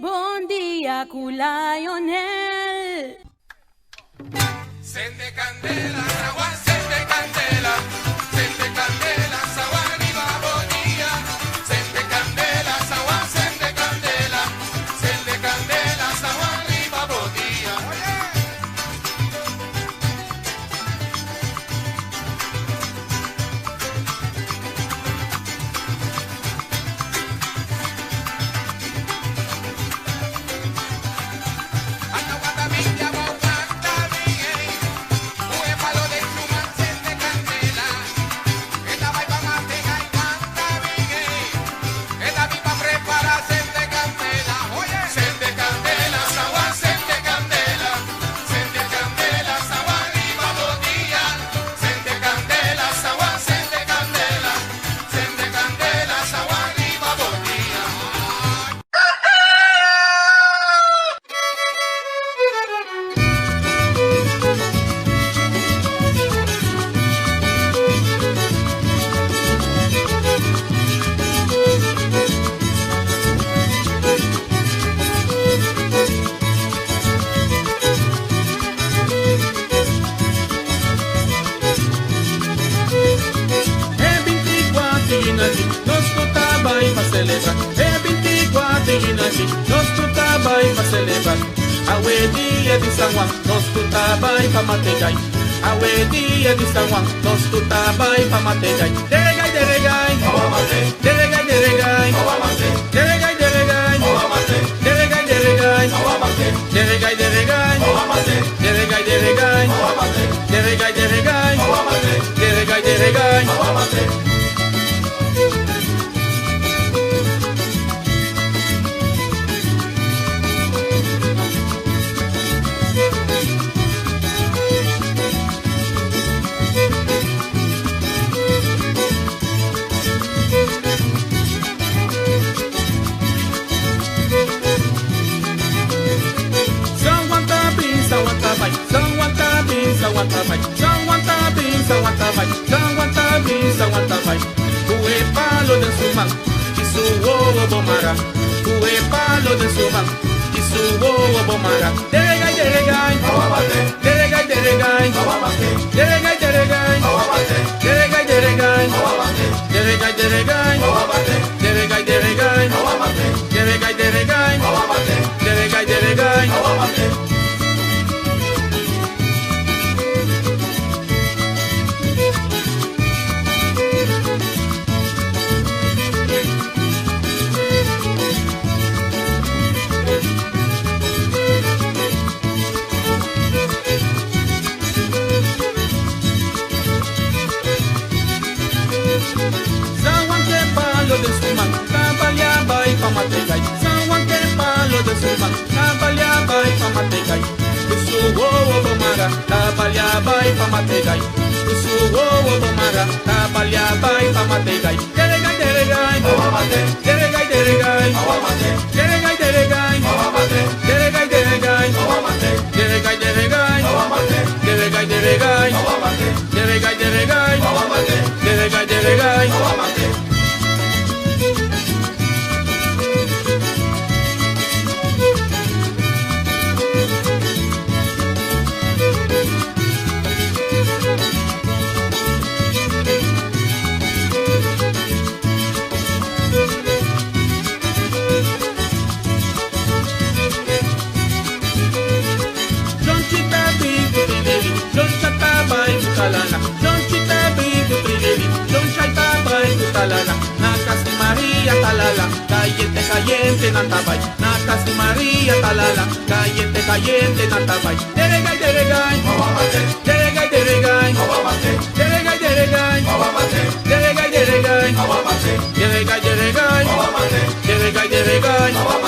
bon dia cu Lionel. Sende candela, agua, sende candela, sende candela, agua, arriba, bonilla, sende candela, agua, sende candela, agua, arriba, bonilla. É 24 de nós, nós tu tá bem pra celebrar. Aue dia de São Juan, nós tu tá bem pra mategai. Aue dia de São Juan, nós tu tá bem pra mategai. Deregai, deregai, deregai, deregai, deregai, deregai, deregai, deregai, deregai, deregai, deregai, deregai, deregai, deregai, deregai. Kue palo de sumang, isu wo bomara. Kue palo de sumang, isu wo bomara. Deregai, deregai, deregai, deregai, deregai, deregai, deregai, deregai, deregai, deregai, deregai, deregai, deregai, deregai, deregai, deregai. Trabalhar pra mategai, o suor bomara. Trabalhar pra mategai. Deregai, deregai, deregai, deregai, deregai, deregai, deregai, deregai, deregai, deregai, deregai, deregai, deregai, deregai, deregai. Talala, caliente, caliente, nantabay. Nakas ni Maria Talala, caliente, caliente, nantabay. Deregai, deregai, deregai, deregai, deregai, deregai, deregai, deregai, deregai, deregai, deregai, deregai, deregai.